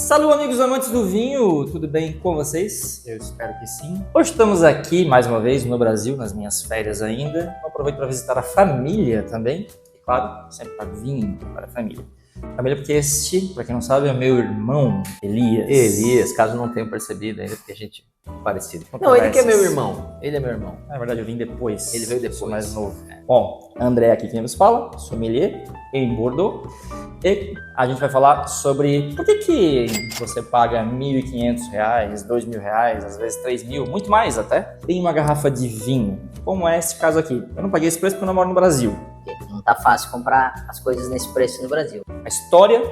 Salve amigos amantes do vinho, tudo bem com vocês? Eu espero que sim. Hoje estamos aqui mais uma vez no Brasil, nas minhas férias ainda. Eu aproveito para visitar a família também, e claro, sempre para vinho para a família. Família porque este, para quem não sabe, é meu irmão, Elias. Elias, caso não tenham percebido ainda, porque a gente é parecido. Não, ele que é meu irmão. Ele é meu irmão. Na verdade, eu vim depois. Ele veio depois. Sou mais novo. Bom, André aqui quem nos fala, sommelier em Bordeaux. E a gente vai falar sobre por que você paga R$ 1.500, R$ 2.000, às vezes R$ 3.000, muito mais até, em uma garrafa de vinho. Como é esse caso aqui? Eu não paguei esse preço porque eu não moro no Brasil. Não tá fácil comprar as coisas nesse preço no Brasil. A história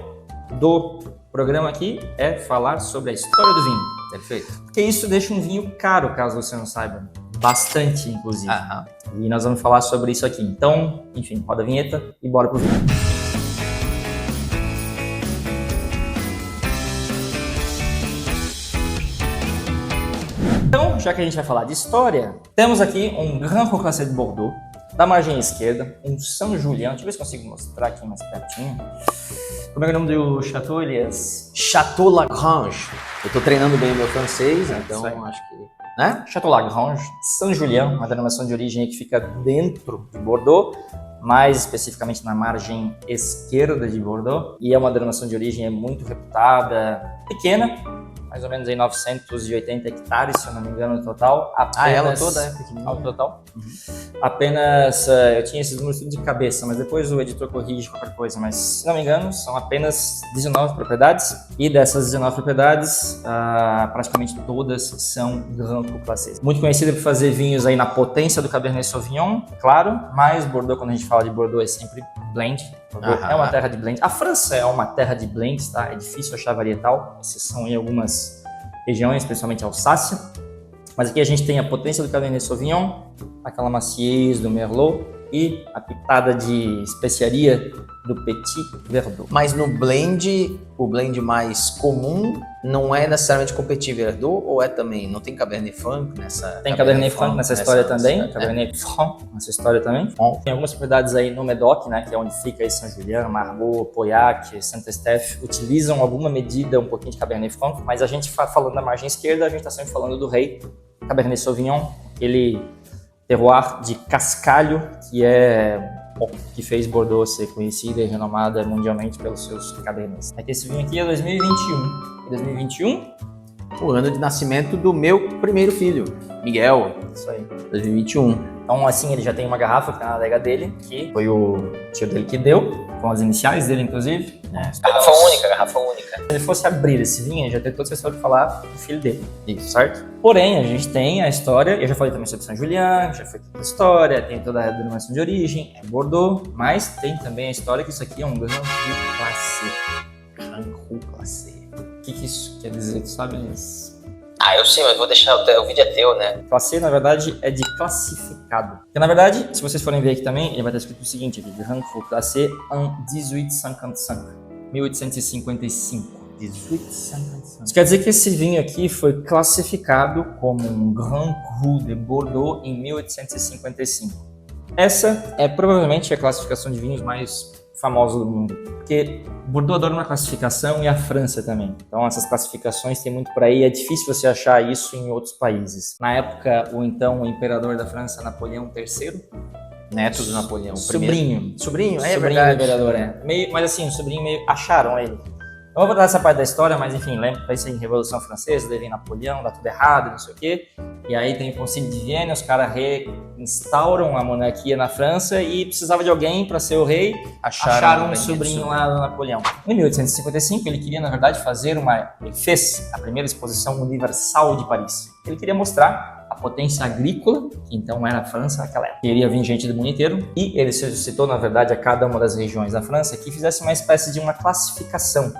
do programa aqui é falar sobre a história do vinho. Perfeito. Porque isso deixa um vinho caro, caso você não saiba. Bastante, inclusive. Aham. E nós vamos falar sobre isso aqui. Então, enfim, roda a vinheta e bora pro vinho. Então, já que a gente vai falar de história, temos aqui um Grand Cru Classé de Bordeaux, da margem esquerda, um Saint Julien. Deixa eu ver se consigo mostrar aqui mais pertinho. Como é o nome do chateau, Elias? Chateau Lagrange. Eu tô treinando bem o meu francês, então Isso aí. acho que... Né? Chateau Lagrange, Saint Julien, uma denominação de origem que fica dentro de Bordeaux, mais especificamente na margem esquerda de Bordeaux. E é uma denominação de origem muito reputada, pequena, mais ou menos em 980 hectares, se eu não me engano, no total. Ela toda é pequenininha. Ao total. Apenas, eu tinha esses números tudo de cabeça, mas depois o editor corrige qualquer coisa. Mas, se não me engano, são apenas 19 propriedades. E dessas 19 propriedades, praticamente todas são Grand Cru Classé. Muito conhecida por fazer vinhos aí na potência do Cabernet Sauvignon, claro. Mas Bordeaux, quando a gente fala de Bordeaux, é sempre blend. Bordeaux é uma terra de blend. A França é uma terra de blends, tá? É difícil achar varietal, exceção em algumas regiões, principalmente Alsácia. Mas aqui a gente tem a potência do Cabernet Sauvignon, aquela maciez do Merlot e a pitada de especiaria do Petit Verdot. Mas no blend, o blend mais comum não é necessariamente com Petit Verdot, ou é também? Não tem Cabernet Franc nessa... Tem Cabernet Franc nessa história também, Cabernet Franc nessa história também. Tem algumas propriedades aí no Médoc, né, que é onde fica aí Saint Julien, Margaux, Pauillac, Saint-Estèphe, utilizam alguma medida um pouquinho de Cabernet Franc, mas a gente falando da margem esquerda, a gente está sempre falando do rei, Cabernet Sauvignon, aquele terroir de cascalho que fez Bordeaux ser conhecida e renomada mundialmente pelos seus cabernets. Esse vinho aqui é 2021. 2021? O ano de nascimento do meu primeiro filho, Miguel. Isso aí. 2021. Então, assim, ele já tem uma garrafa que tá na adega dele, que foi o tio dele que deu, com as iniciais dele, inclusive. Garrafa única. Se ele fosse abrir esse vinho, já teria toda essa história de falar do filho dele. Isso, certo? Porém, a gente tem a história, eu já falei também sobre Saint Julien, já foi toda a história, tem toda a denominação de origem, é Bordeaux, mas tem também a história que isso aqui é um Grand Cru Classé. Grand Cru Classé. O que isso quer dizer, tu sabe, Elias? Eu sei, mas vou deixar o vídeo é teu, né? Classé, na verdade, é de classificado. Porque, na verdade, se vocês forem ver aqui também, ele vai estar escrito o seguinte aqui, Grand Cru Classé en 1855. 1855. 1855. Isso quer dizer que esse vinho aqui foi classificado como um Grand Cru de Bordeaux em 1855. Essa é provavelmente a classificação de vinhos mais famosa do mundo, porque Bordeaux adora uma classificação e a França também. Então essas classificações tem muito por aí, é difícil você achar isso em outros países. Na época, o imperador da França, Napoleão III, Neto do Napoleão. Sobrinho, Sobrinho do verdade. imperador, mas assim, o sobrinho meio acharam ele. Eu vou botar essa parte da história, mas enfim, lembra, pensa em Revolução Francesa, daí vem Napoleão, dá tudo errado, não sei o quê. E aí tem o Concílio de Viena, os caras reinstauram a monarquia na França e precisava de alguém para ser o rei. Acharam um sobrinho lá do Napoleão. Em 1855, ele queria, na verdade, ele fez a primeira exposição universal de Paris. Ele queria mostrar a potência agrícola, que então era a França naquela época. Iria vir gente do mundo inteiro e ele solicitou, na verdade, a cada uma das regiões da França que fizesse uma espécie de uma classificação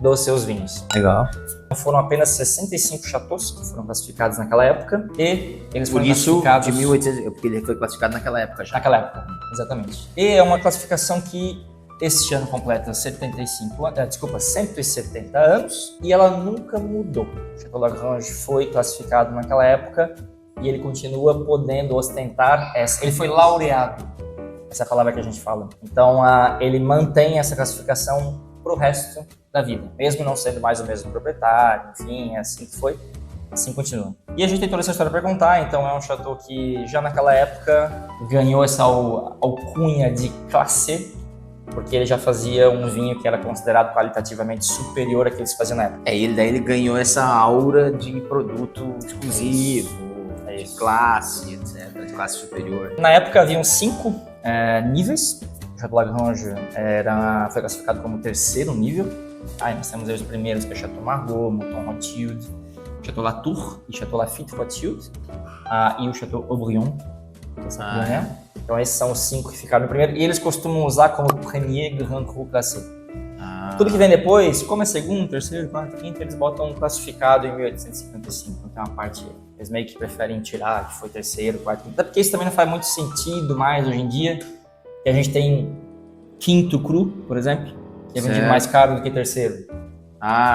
dos seus vinhos. Legal. Foram apenas 65 chateaus que foram classificados naquela época e eles foram Por isso, classificados... de 1800, porque ele foi classificado naquela época já. Naquela época, exatamente. E é uma classificação que este ano completa 170 anos e ela nunca mudou. O Chateau Lagrange foi classificado naquela época e ele continua podendo ostentar essa. Ele foi laureado, essa é a palavra que a gente fala. Então, ele mantém essa classificação pro resto da vida, mesmo não sendo mais o mesmo proprietário, enfim, é assim que foi, assim continua. E a gente tem toda essa história para contar, então é um chateau que já naquela época ganhou essa alcunha de classe, porque ele já fazia um vinho que era considerado qualitativamente superior ao que eles faziam na época. Daí ele ganhou essa aura de produto exclusivo, de classe, etc., de classe superior. Na época haviam 5 níveis. O Chateau Lagrange foi classificado como o 3º nível. Aí nós temos aí os primeiros, que é Chateau Margaux, Mouton Rothschild, Chateau Latour e Chateau Lafite Rothschild, e o Chateau Haut-Brion. Então esses são os 5 que ficaram no primeiro, e eles costumam usar como Premier Grand Cru Classé. Tudo que vem depois, como é segundo, terceiro, quarto, quinto, eles botam classificado em 1855. Então tem uma parte, eles meio que preferem tirar, que foi terceiro, quarto, quinto. Até porque isso também não faz muito sentido mais hoje em dia, que a gente tem quinto cru, por exemplo, que é vendido mais caro do que terceiro.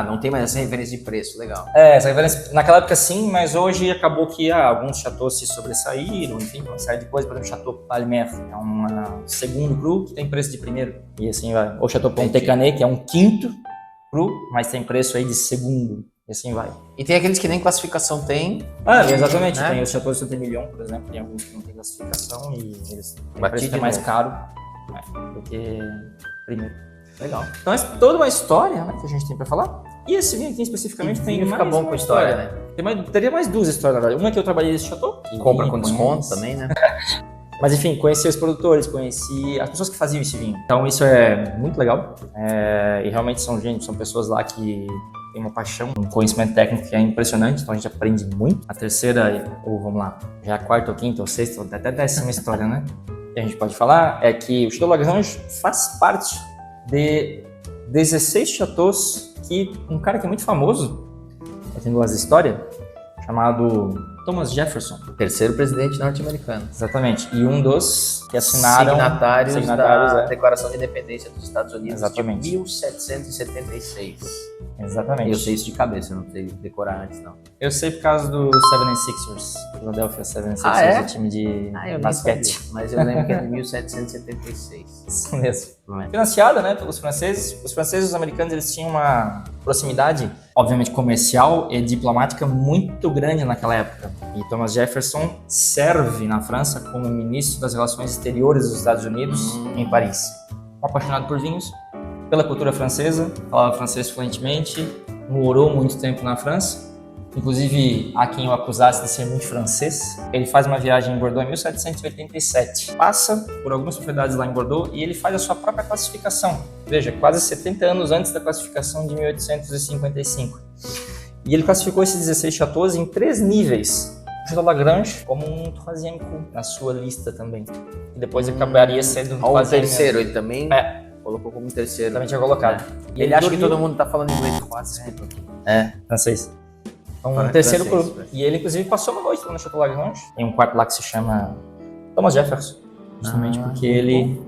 Não tem mais essa referência de preço, legal. Essa referência, naquela época sim, mas hoje acabou que alguns chateaus se sobressaíram, enfim, uma série de coisas. Por exemplo, o Chateau Palmer é um segundo cru que tem preço de primeiro, e assim vai. Ou Chateau Pontet-Canet, que é um quinto cru, mas tem preço aí de segundo, e assim vai. E tem aqueles que nem classificação tem. Exatamente, né? Tem os Chateau de Saint-Emilion, por exemplo, tem alguns que não tem classificação e eles têm preço que é mais caro do que primeiro. Legal. Então é toda uma história, né, que a gente tem pra falar. E esse vinho aqui especificamente tem fica mais bom uma com história, né? Teria mais 2 histórias, na verdade. Uma que eu trabalhei nesse chateau. Compra com desconto também, né? Mas enfim, conheci os produtores, conheci as pessoas que faziam esse vinho. Então isso é muito legal. E realmente são pessoas lá que têm uma paixão, um conhecimento técnico que é impressionante. Então a gente aprende muito. A terceira, ou vamos lá, já a quarta ou quinta ou sexta, ou até 10ª história, né? Que a gente pode falar é que o Chateau Lagrange faz parte de 16 chateaus que um cara que é muito famoso, tem 2 histórias, chamado Thomas Jefferson. Terceiro presidente norte-americano. Exatamente. E um dos que assinaram... Signatários da Declaração de Independência dos Estados Unidos. Exatamente. De 1776. Exatamente. Eu sei isso de cabeça, eu não sei decorar antes, não. Eu sei por causa do 76ers. Philadelphia 76ers, é? o time de Eu basquete. sabia, mas eu lembro que é de 1776. Isso mesmo. Financiada, né, pelos franceses. Os franceses e os americanos, eles tinham uma proximidade, obviamente comercial e diplomática muito grande naquela época. E Thomas Jefferson serve na França como ministro das Relações Exteriores dos Estados Unidos em Paris. Um apaixonado por vinhos, pela cultura francesa, falava francês fluentemente, morou muito tempo na França. Inclusive, há quem o acusasse de ser muito francês. Ele faz uma viagem em Bordeaux em 1787. Passa por algumas propriedades lá em Bordeaux e ele faz a sua própria classificação. Veja, quase 70 anos antes da classificação de 1855. E ele classificou esses 16 chateaus em 3 níveis. O Chateau Lagrange como um troisième cru na sua lista também. E depois acabaria sendo o terceiro, ele também colocou como terceiro. Também tinha colocado. E ele acha que todo mundo tá falando inglês quase. Francês. Um terceiro cru. E ele, inclusive, passou uma noite lá no Chateau Lagrange. Tem um quarto lá que se chama Thomas Jefferson. Justamente porque ele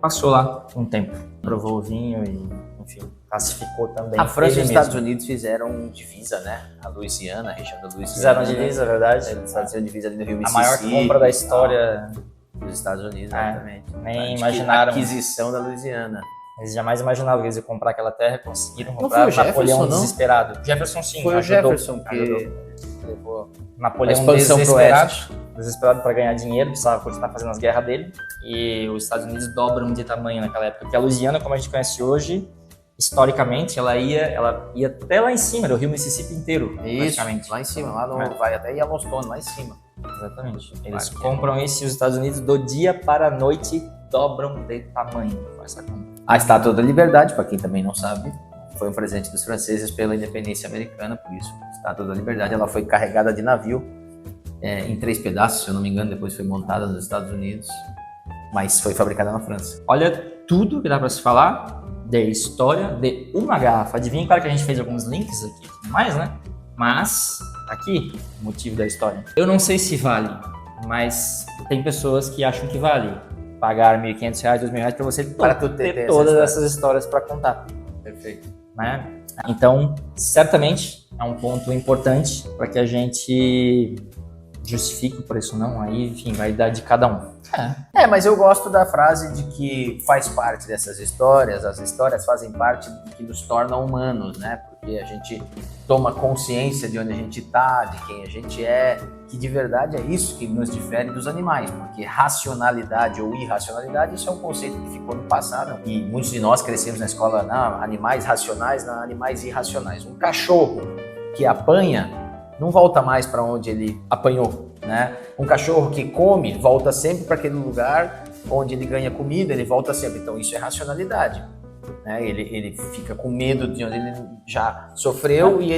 passou lá um tempo. Provou o vinho e, enfim, classificou também. A França e os Estados Unidos fizeram divisa, né? A Louisiana, a região da Louisiana. Fizeram divisa, é verdade. Eles faziam divisa ali no Rio A Mississippi. maior compra da história dos Estados Unidos, exatamente. Nem imaginaram. A aquisição da Louisiana. Eles jamais imaginavam que eles iam comprar aquela terra, conseguiram Não comprar. foi o Napoleão Jefferson, desesperado. Jefferson sim. Foi ajudou, o Jefferson que levou Napoleão a expansão pro oeste. Desesperado para ganhar dinheiro, precisava continuar fazendo as guerras dele. E os Estados Unidos dobram de tamanho naquela época. Porque a Louisiana, como a gente conhece hoje, historicamente, ela ia até lá em cima, do Rio Mississippi inteiro, praticamente. Lá em cima, lá no, vai até Yellowstone, lá em cima. Exatamente. Eles compram isso e os Estados Unidos, do dia para a noite, dobram de tamanho com essa compra. A Estátua da Liberdade, para quem também não sabe, foi um presente dos franceses pela independência americana, por isso, a Estátua da Liberdade, ela foi carregada de navio em 3 pedaços, se eu não me engano, depois foi montada nos Estados Unidos, mas foi fabricada na França. Olha tudo que dá para se falar de história de uma garrafa de vinho. Claro que a gente fez alguns links aqui e tudo mais, né? Mas, aqui, o motivo da história. Eu não sei se vale, mas tem pessoas que acham que vale pagar R$1.500, R$2.000 para você ter todas essas histórias para contar. Perfeito. Né? Então, certamente é um ponto importante para que a gente justifique o preço não, aí, enfim, vai dar de cada um. Mas eu gosto da frase de que faz parte dessas histórias, as histórias fazem parte do que nos torna humanos, né? Porque a gente toma consciência de onde a gente está, de quem a gente é, que de verdade é isso que nos difere dos animais, porque racionalidade ou irracionalidade, isso é um conceito que ficou no passado e muitos de nós crescemos na escola, não, animais racionais, não, animais irracionais. Um cachorro que apanha não volta mais para onde ele apanhou, né? Um cachorro que come volta sempre para aquele lugar onde ele ganha comida, ele volta sempre. Então isso é racionalidade, né? Ele fica com medo de onde ele já sofreu e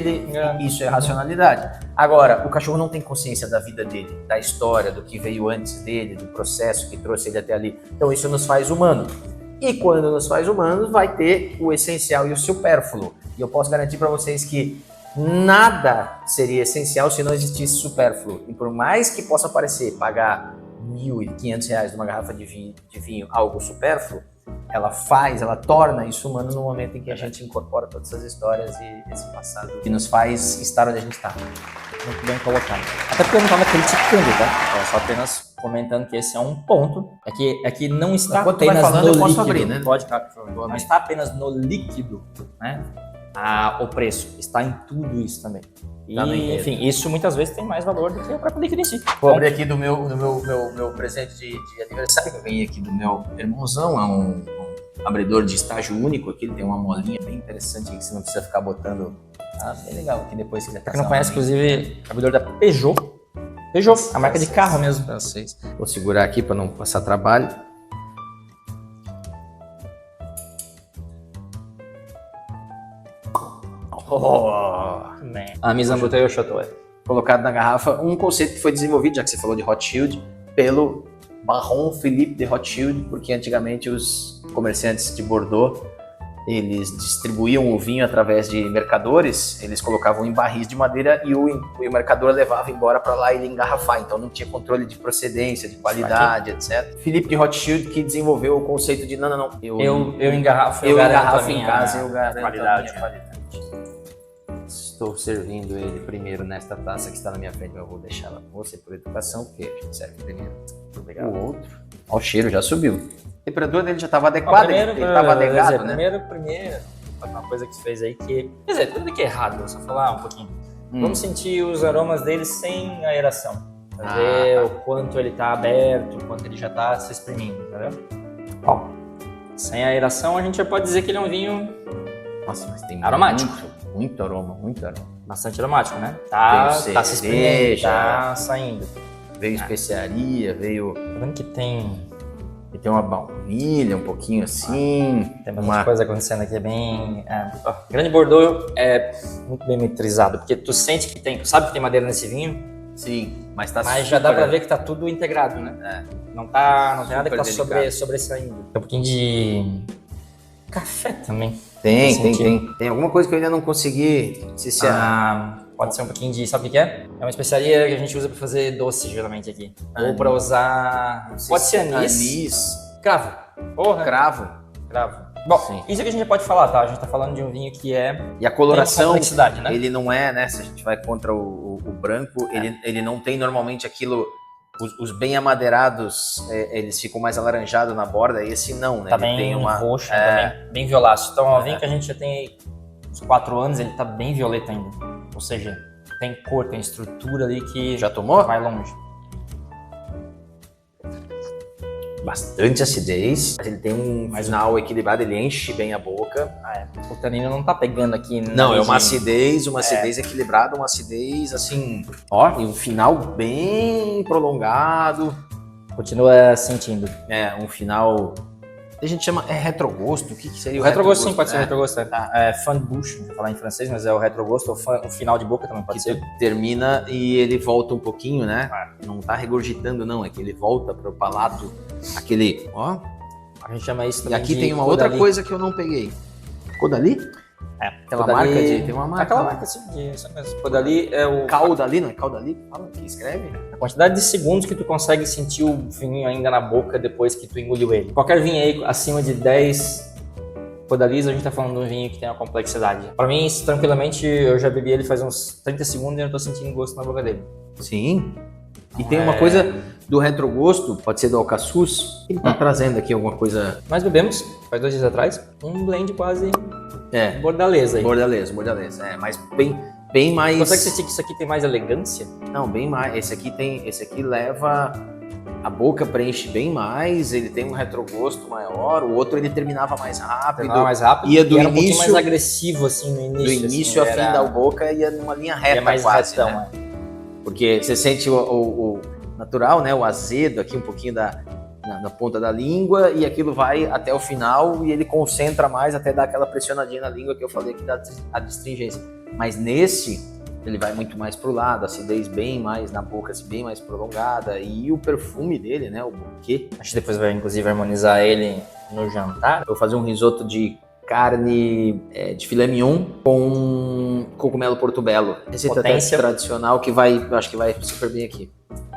isso é racionalidade. Agora, o cachorro não tem consciência da vida dele, da história, do que veio antes dele, do processo que trouxe ele até ali. Então isso nos faz humanos. E quando nos faz humanos, vai ter o essencial e o supérfluo. E eu posso garantir para vocês que nada seria essencial se não existisse supérfluo. E por mais que possa parecer pagar R$1.500 numa garrafa de vinho algo supérfluo, ela torna isso humano no momento em que a gente incorpora todas essas histórias e esse passado que nos faz estar onde a gente está. Muito bem colocado. Até porque eu não estava criticando, tá? Eu só apenas comentando que esse é um ponto. É que não está apenas falando, no eu posso líquido. abrir, né? Pode, cara, por favor. Não está apenas no líquido, né? O preço está em tudo isso também. E, enfim, isso muitas vezes tem mais valor do que o próprio líquido em si. Vou abrir aqui do meu presente de aniversário, que eu ganhei aqui do meu irmãozão. É um abridor de estágio único aqui, ele tem uma molinha bem interessante que você não precisa ficar botando. Bem legal, que depois você Pra quem não conhece, inclusive, abridor da Peugeot. Peugeot, a marca de carro mesmo. Francês. Vou segurar aqui para não passar trabalho. A mise en bouteille au château. Colocado na garrafa um conceito que foi desenvolvido, já que você falou de Rothschild, pelo Baron Philippe de Rothschild, porque antigamente os comerciantes de Bordeaux, eles distribuíam o vinho através de mercadores, eles colocavam em barris de madeira e o mercador levava embora para lá e ele engarrafar, então não tinha controle de procedência, de qualidade, etc. Philippe de Rothschild que desenvolveu o conceito de não, eu engarrafo, eu engarrafo em casa, eu garanto qualidade. a minha qualidade. Estou servindo ele primeiro nesta taça que está na minha frente, mas eu vou deixar ela com você por educação, porque a gente serve primeiro. Obrigado. O outro, o cheiro já subiu. A temperatura dele já estava adequada, ele estava adequado, né? Primeiro, uma coisa que você fez aí que... Quer dizer, tudo que é errado, vou só falar um pouquinho. Vamos sentir os aromas dele sem aeração. Pra ver o quanto ele está aberto, o quanto ele já está se exprimindo, entendeu? Bom, sem aeração a gente já pode dizer que ele é um vinho... Nossa, mas tem aromático. Muito aroma, muito aroma. Bastante aromático, né? Tá se exprimindo, tá saindo. Veio especiaria, veio... Tá vendo que tem uma baunilha, um pouquinho assim. Tem bastante coisa acontecendo aqui, bem... Grande Bordeaux é muito bem metrizado, porque tu sente que tem... Tu sabe que tem madeira nesse vinho? Sim, mas já dá pra ver que tá tudo integrado, né? Não tem nada que tá sobressaindo. Tem um pouquinho de café também. Tem alguma coisa que eu ainda não consegui pode ser um pouquinho de... Sabe o que é? É uma especiaria que a gente usa pra fazer doce, geralmente, aqui. Ou pra usar... Pode ser anis. Cravo. Porra. Cravo. Bom, isso que a gente já pode falar, tá? A gente tá falando de um vinho que é... E a coloração, né? Ele não é, né? Se a gente vai contra o branco, ele não tem normalmente aquilo... Os bem amadeirados, eles ficam mais alaranjados na borda, e esse não, né? Tá ele bem tem roxo, bem violáceo. Então, é um vinho que a gente já tem uns 4 anos, ele tá bem violeta ainda. Ou seja, tem cor, tem estrutura ali que... Já tomou? Vai longe. Bastante acidez, mas ele tem um final equilibrado, ele enche bem a boca. O tanino não tá pegando aqui... Não, é uma acidez equilibrada, uma acidez assim... e um final bem prolongado. Continua sentindo. Um final... A gente chama... retrogosto? O que seria o retrogosto? Sim, pode ser o retrogosto. É fin de bouche, vou falar em francês, mas é o retrogosto, o final de boca também pode ser. Termina e ele volta um pouquinho, né? Não tá regurgitando, não. É que ele volta pro palato, aquele... A gente chama isso E também aqui de tem uma outra Caudalie. coisa que eu não peguei. Caudalie? Aquela marca de... Tem uma marca. Aquela marca, sim. Caudalie é o... Caudalie, não é Caudalie? Fala que escreve. A quantidade de segundos que tu consegue sentir o vinho ainda na boca depois que tu engoliu ele. Qualquer vinho aí acima de 10 Caudalies, a gente tá falando de um vinho que tem uma complexidade. Pra mim, isso, tranquilamente, eu já bebi ele faz uns 30 segundos e eu não tô sentindo gosto na boca dele. Sim. E tem uma coisa do retrogosto, pode ser do Alcaçuz, ele tá trazendo aqui alguma coisa... Nós bebemos, faz 2 dias atrás, um blend quase bordaleza aí. Bordaleza, mas bem mais... Consegue sentir que isso aqui tem mais elegância? Não, bem mais. Esse aqui leva... A boca preenche bem mais, ele tem um retrogosto maior, o outro ele terminava mais rápido. Ia do era um início, pouquinho mais agressivo assim no início. Do início assim, a fim da boca ia numa linha reta mais quase, retão, né? Porque você sente o natural, né? O azedo aqui um pouquinho na ponta da língua e aquilo vai até o final e ele concentra mais até dar aquela pressionadinha na língua que eu falei que dá a astringência. Mas nesse... ele vai muito mais pro lado, a acidez bem mais na boca, assim, bem mais prolongada. E o perfume dele, né, o buquê. A gente depois vai, inclusive, harmonizar ele no jantar. Eu vou fazer um risoto de carne de filé mignon com cogumelo portobello. Receita até tradicional que eu acho que vai super bem aqui.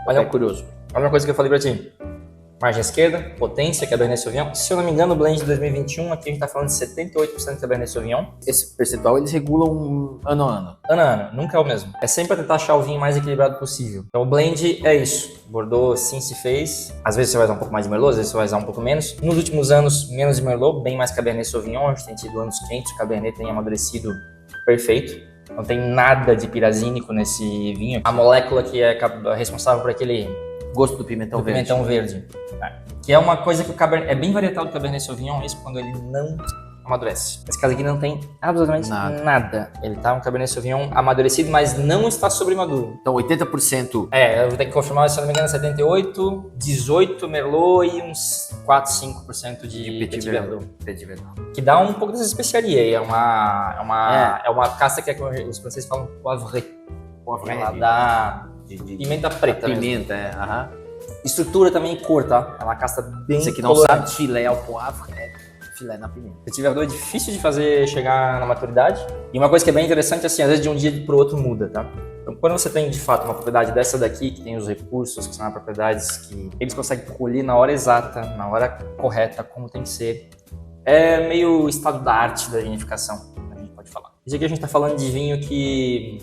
Olha, curioso. Olha uma coisa que eu falei pra ti. Margem esquerda, potência, Cabernet Sauvignon. Se eu não me engano, o blend de 2021, aqui a gente tá falando de 78% de Cabernet Sauvignon. Esse percentual eles regulam ano a ano. Ano a ano, nunca é o mesmo. É sempre pra tentar achar o vinho mais equilibrado possível. Então o blend é isso. Bordeaux sim se fez. Às vezes você vai usar um pouco mais de Merlot, às vezes você vai usar um pouco menos. Nos últimos anos, menos de Merlot, bem mais Cabernet Sauvignon. A gente tem tido anos quentes, o Cabernet tem amadurecido perfeito. Não tem nada de pirazínico nesse vinho. A molécula que é responsável por aquele... gosto do pimentão verde. Pimentão verde. Que é uma coisa que o Cabernet... É bem varietal do Cabernet Sauvignon, isso quando ele não amadurece. Esse caso aqui não tem absolutamente nada. Ele tá um Cabernet Sauvignon amadurecido, mas não está sobremaduro. Então 80%... eu vou ter que confirmar, se eu não me engano, 78, 18 Merlot e uns 4, 5% de Petit Verdot. Que dá um pouco dessa especiaria. É uma caça que os franceses falam poivré. Ela dá pimenta preta. Pimenta, Estrutura também e cor, tá? É uma casta bem Você que não sabe, filé ao poivre é filé na pimenta. Petit Verdot é difícil de fazer chegar na maturidade. E uma coisa que é bem interessante, assim, às vezes de um dia pro outro muda, tá? Então, quando você tem, de fato, uma propriedade dessa daqui, que tem os recursos, que são propriedades que eles conseguem colher na hora exata, na hora correta, como tem que ser, é meio estado da arte da vinificação, a gente pode falar. Isso aqui a gente tá falando de vinho que...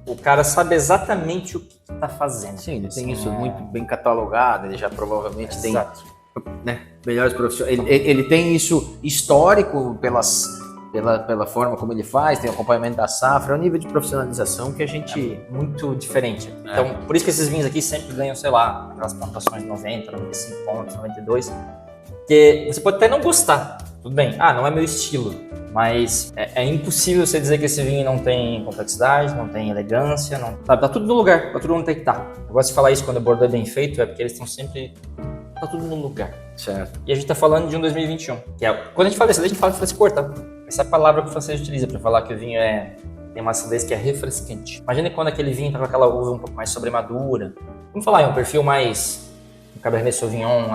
o cara sabe exatamente o que está fazendo. Sim, ele tem isso muito bem catalogado, ele já provavelmente tem melhores profissionais. Ele tem isso histórico pela forma como ele faz, tem o acompanhamento da safra, é um nível de profissionalização que a gente... é muito diferente. Então, por isso que esses vinhos aqui sempre ganham, sei lá, aquelas pontuações de 90, 95 pontos, 92, porque você pode até não gostar, tudo bem, não é meu estilo, mas é impossível você dizer que esse vinho não tem complexidade, não tem elegância, não, sabe? Tá tudo no lugar, tá tudo onde tem que estar. Eu gosto de falar isso quando o Bordeaux é bem feito, é porque eles estão sempre... tá tudo no lugar. Certo. E a gente tá falando de um 2021, que é... quando a gente fala isso, a gente fala de frescor, tá? Essa é a palavra que o francês utiliza para falar que o vinho tem uma acidez que é refrescante. Imagina quando aquele vinho tá com aquela uva um pouco mais sobremadura. Vamos falar, um perfil mais... um Cabernet Sauvignon,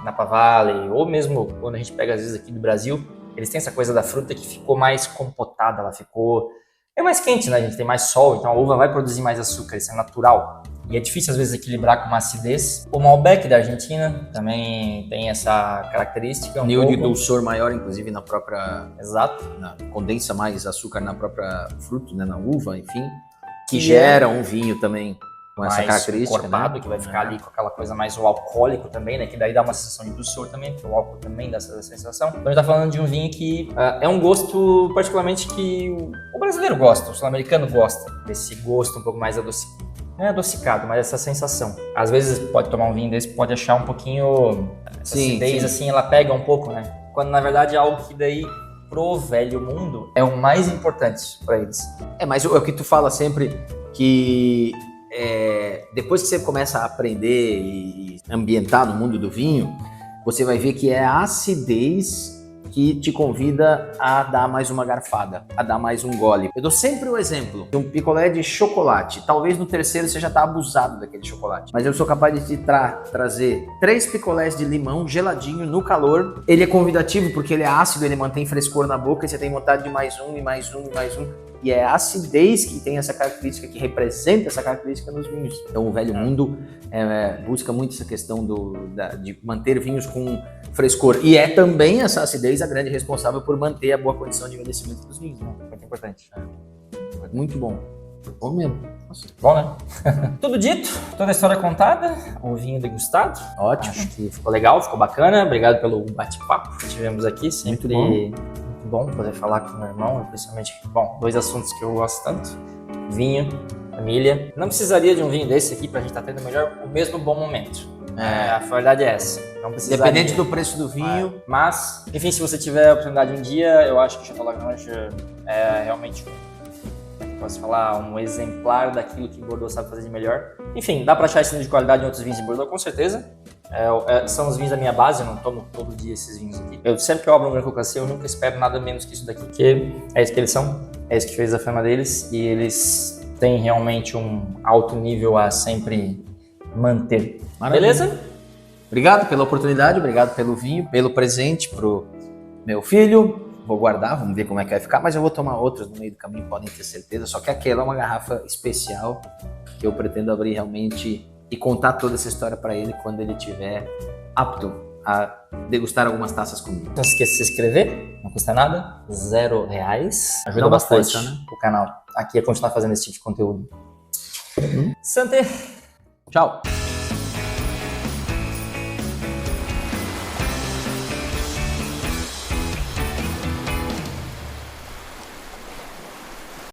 Napa Valley, ou mesmo quando a gente pega às vezes aqui do Brasil, eles têm essa coisa da fruta que ficou mais compotada, ela ficou... é mais quente, né? A gente tem mais sol, então a uva vai produzir mais açúcar, isso é natural. E é difícil às vezes equilibrar com uma acidez. O Malbec da Argentina também tem essa característica. Nível de dulçor maior, inclusive, na própria... Exato. Condensa mais açúcar na própria fruta, né? Na uva, enfim. Que gera um vinho também com essa característica, encorpado, que vai ficar ali com aquela coisa mais o alcoólico também, né? Que daí dá uma sensação de dulçor também, porque o álcool também dá essa sensação. Então a gente tá falando de um vinho que é um gosto particularmente que o brasileiro gosta, o sul-americano gosta desse gosto um pouco mais adocicado. Não é adocicado, mas essa sensação. Às vezes pode tomar um vinho desse, pode achar um pouquinho essa acidez, assim, ela pega um pouco, né? Quando na verdade é algo que daí pro velho mundo é o mais importante para eles. Mas é o que tu fala sempre, que depois que você começa a aprender e ambientar no mundo do vinho, você vai ver que é a acidez que te convida a dar mais uma garfada, a dar mais um gole. Eu dou sempre o exemplo de um picolé de chocolate. Talvez no terceiro você já tá abusado daquele chocolate, mas eu sou capaz de te trazer 3 picolés de limão geladinho no calor. Ele é convidativo porque ele é ácido, ele mantém frescor na boca e você tem vontade de mais um, e mais um, e mais um. E é a acidez que tem essa característica, que representa essa característica nos vinhos. Então o velho mundo busca muito essa questão de manter vinhos com frescor. E é também essa acidez a grande responsável por manter a boa condição de envelhecimento dos vinhos. Muito importante. Muito bom. Bom mesmo. Nossa. Bom, né? Tudo dito, toda a história contada, o vinho degustado. Ótimo. Acho que ficou legal, ficou bacana. Obrigado pelo bate-papo que tivemos aqui. Sempre muito bom poder falar com o meu irmão, principalmente, bom, 2 assuntos que eu gosto tanto: vinho, família. Não precisaria de um vinho desse aqui pra gente estar tendo o mesmo bom momento. A verdade é essa. Não precisaria. Independente do preço do vinho. Mas, enfim, se você tiver a oportunidade um dia, eu acho que o Chateau Lagrange é realmente posso falar, um exemplar daquilo que Bordeaux sabe fazer de melhor. Enfim, dá pra achar esse nível de qualidade em outros vinhos de Bordeaux, com certeza. São os vinhos da minha base, eu não tomo todo dia esses vinhos aqui. Sempre que eu abro um Grand Cru Classé, eu nunca espero nada menos que isso daqui, porque é isso que eles são, é isso que fez a fama deles, e eles têm realmente um alto nível a sempre manter. Maravilha. Beleza? Obrigado pela oportunidade, obrigado pelo vinho, pelo presente pro meu filho. Vou guardar, vamos ver como é que vai ficar, mas eu vou tomar outras no meio do caminho, podem ter certeza. Só que aquela é uma garrafa especial que eu pretendo abrir realmente e contar toda essa história para ele quando ele estiver apto a degustar algumas taças comigo. Não se esqueça de se inscrever, não custa nada, R$0. Ajuda Dá uma bastante força, né? o canal aqui a continuar fazendo esse tipo de conteúdo. Santé! Tchau!